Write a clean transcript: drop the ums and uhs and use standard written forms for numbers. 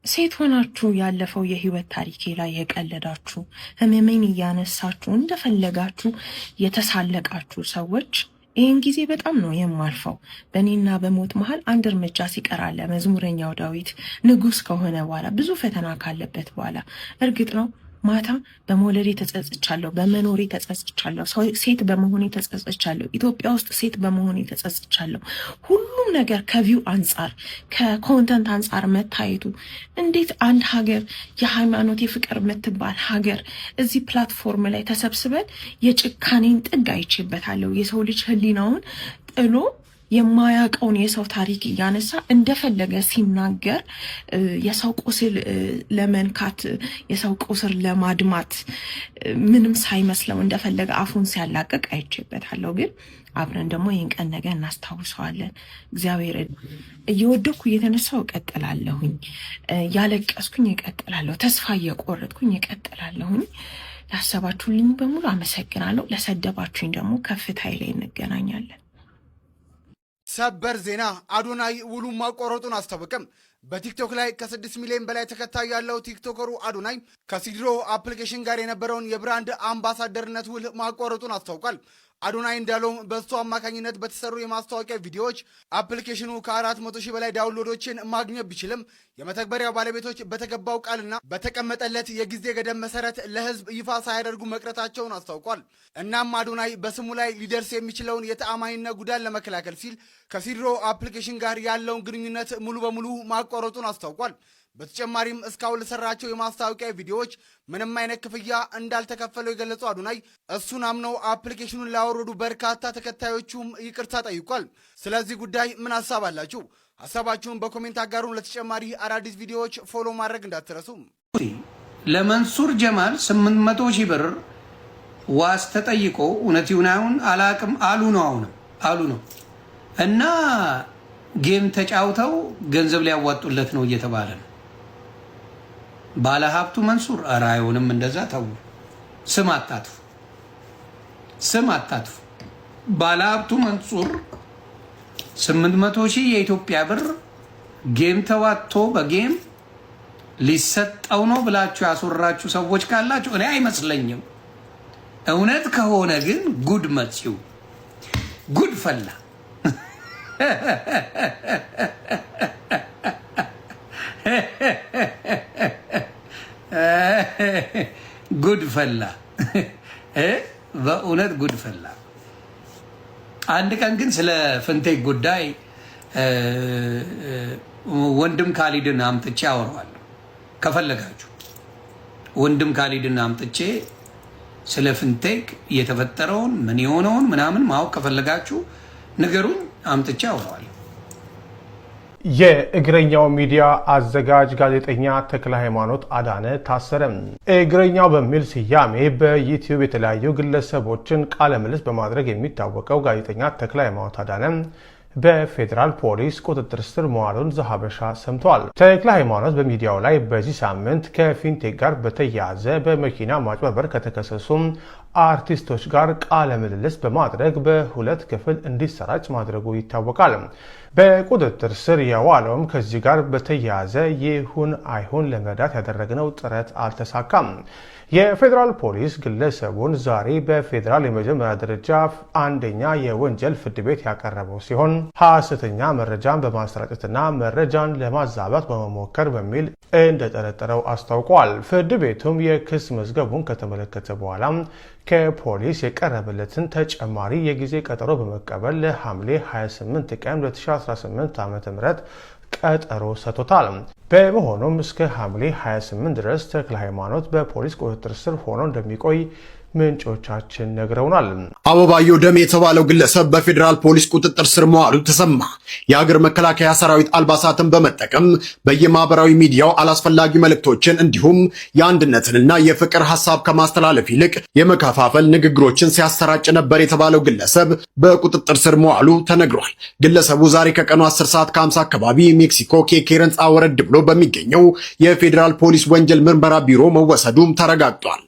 ሴት ሆናችሁ ያለፈው የህይወት ታሪኬ ላይ የቀለዳችሁ ህመሜን እያነሳችሁ እንደፈለጋችሁ የተሳለቃችሁ ሰዎች ይህን ጊዜ በጣም ነው የማልፈው። በእኔና በሞት መሀል አንድ እርምጃ ሲቀራለ መዝሙረኛው ዳዊት ንጉሥ ከሆነ በኋላ ብዙ ፈተና ካለበት በኋላ እርግጥ ነው ማታ በመውለዴ ተጸጽቻለሁ፣ በመኖሬ ተጸጽቻለሁ፣ ሴት በመሆኔ ተጸጽቻለሁ፣ ኢትዮጵያ ውስጥ ሴት በመሆኔ ተጸጽቻለሁ። ሁሉም ነገር ከቪው አንጻር ከኮንተንት አንጻር መታየቱ እንዴት አንድ ሀገር የሃይማኖት የፍቅር የምትባል ሀገር እዚህ ፕላትፎርም ላይ ተሰብስበን የጭካኔን ጥግ አይቼበታለሁ። የሰው ልጅ ህሊናውን ጥሎ የማያውቀውን የሰው ታሪክ እያነሳ እንደፈለገ ሲናገር የሰው ቁስል ለመንካት የሰው ቁስል ለማድማት ምንም ሳይመስለው እንደፈለገ አፉን ሲያላቅቅ አይቼበታለሁ። ግን አብረን ደግሞ ይህን ቀን ነገ እናስታውሰዋለን። እግዚአብሔር እየወደኩ እየተነሳው እቀጥላለሁኝ፣ ያለቀስኩኝ እቀጥላለሁ፣ ተስፋ እየቆረጥኩኝ እቀጥላለሁኝ። ላሰባችሁልኝ በሙሉ አመሰግናለሁ። ለሰደባችሁኝ ደግሞ ከፍታዬ ላይ እንገናኛለን። ሰበር ዜና አዶናይ ውሉን ማቋረጡን አስታወቀም። በቲክቶክ ላይ ከ6 ሚሊዮን በላይ ተከታይ ያለው ቲክቶከሩ አዶናይ ከሲድሮ አፕሊኬሽን ጋር የነበረውን የብራንድ አምባሳደርነት ውል ማቋረጡን አስታውቋል። አዶናይ እንዳለው በሱ አማካኝነት በተሰሩ የማስታወቂያ ቪዲዮዎች አፕሊኬሽኑ ከ400 ሺህ በላይ ዳውንሎዶችን ማግኘት ቢችልም የመተግበሪያው ባለቤቶች በተገባው ቃልና በተቀመጠለት የጊዜ ገደብ መሰረት ለሕዝብ ይፋ ሳያደርጉ መቅረታቸውን አስታውቋል። እናም አዶናይ በስሙ ላይ ሊደርስ የሚችለውን የተአማኒነት ጉዳት ለመከላከል ሲል ከሲድሮ አፕሊኬሽን ጋር ያለውን ግንኙነት ሙሉ በሙሉ ማቋረጡን አስታውቋል። በተጨማሪም እስካሁን ለሰራቸው የማስታወቂያ ቪዲዮዎች ምንም አይነት ክፍያ እንዳልተከፈለው የገለጸው አዶናይ እሱን አምነው አፕሊኬሽኑን ላወረዱ በርካታ ተከታዮቹም ይቅርታ ጠይቋል። ስለዚህ ጉዳይ ምን ሀሳብ አላችሁ? ሀሳባችሁን በኮሜንት አጋሩን። ለተጨማሪ አዳዲስ ቪዲዮዎች ፎሎ ማድረግ እንዳትረሱ። ለመንሱር ጀማል 800 ሺህ ብር ዋስ ተጠይቆ እውነት ይሁን አይሁን አላቅም አሉ ነው እና ጌም ተጫውተው ገንዘብ ሊያዋጡለት ነው እየተባለ ነው። ባለሀብቱ መንሱር ኧረ አይሆንም እንደዛ ተው፣ ስም አታጥፉ። ባለሀብቱ መንሱር 800 ሺህ የኢትዮጵያ ብር ጌም ተዋጥቶ በጌም ሊሰጠው ነው ብላችሁ ያስወራችሁ ሰዎች ካላችሁ እኔ አይመስለኝም። እውነት ከሆነ ግን ጉድ መጽው ጉድ ፈላ። ጉድ ፈላ፣ በእውነት ጉድ ፈላ። አንድ ቀን ግን ስለ ፍንቴክ ጉዳይ ወንድም ካሊድን አምጥቼ አወራዋለሁ። ከፈለጋችሁ ወንድም ካሊድን አምጥቼ ስለ ፍንቴክ የተፈጠረውን ምን የሆነውን ምናምን ማወቅ ከፈለጋችሁ ንገሩን፣ አምጥቼ አወራዋለሁ። የእግረኛው ሚዲያ አዘጋጅ ጋዜጠኛ ተክለ ሃይማኖት አዳነ ታሰረ። እግረኛው በሚል ስያሜ በዩቲዩብ የተለያዩ ግለሰቦችን ቃለ ምልልስ በማድረግ የሚታወቀው ጋዜጠኛ ተክለ ሃይማኖት አዳነ በፌዴራል ፖሊስ ቁጥጥር ስር መዋሉን ዘሀበሻ ሰምቷል። ተክለ ሃይማኖት በሚዲያው ላይ በዚህ ሳምንት ከፊንቴክ ጋር በተያያዘ በመኪና ማጭበርበር ከተከሰሱ አርቲስቶች ጋር ቃለ ምልልስ በማድረግ በሁለት ክፍል እንዲሰራጭ ማድረጉ ይታወቃል። በቁጥጥር ስር የዋለውም ከዚህ ጋር በተያያዘ ይሁን አይሁን ለመረዳት ያደረግነው ጥረት አልተሳካም። የፌዴራል ፖሊስ ግለሰቡን ዛሬ በፌዴራል የመጀመሪያ ደረጃ አንደኛ የወንጀል ፍርድ ቤት ያቀረበው ሲሆን ሐሰተኛ መረጃን በማሰራጨትና መረጃን ለማዛባት በመሞከር በሚል እንደጠረጠረው አስታውቋል። ፍርድ ቤቱም የክስ መዝገቡን ከተመለከተ በኋላ ከፖሊስ የቀረበለትን ተጨማሪ የጊዜ ቀጠሮ በመቀበል ለሐምሌ 28 ቀን 2018 ዓ.ም ቀጠሮ ሰጥቶታል። በመሆኑም እስከ ሐምሌ 28 ድረስ ተክለ ሃይማኖት በፖሊስ ቁጥጥር ስር ሆኖ እንደሚቆይ ምንጮቻችን ነግረውናል። አበባየሁ ደሜ የተባለው ግለሰብ በፌዴራል ፖሊስ ቁጥጥር ስር መዋሉ ተሰማ። የሀገር መከላከያ ሰራዊት አልባሳትን በመጠቀም በየማህበራዊ ሚዲያው አላስፈላጊ መልእክቶችን እንዲሁም የአንድነትንና የፍቅር ሐሳብ ከማስተላለፍ ይልቅ የመከፋፈል ንግግሮችን ሲያሰራጭ ነበር የተባለው ግለሰብ በቁጥጥር ስር መዋሉ ተነግሯል። ግለሰቡ ዛሬ ከቀኑ 10 ሰዓት ከ50 አካባቢ ሜክሲኮ ኬኬር ህንፃ ወረድ ብሎ በሚገኘው የፌዴራል ፖሊስ ወንጀል ምርመራ ቢሮ መወሰዱም ተረጋግጧል።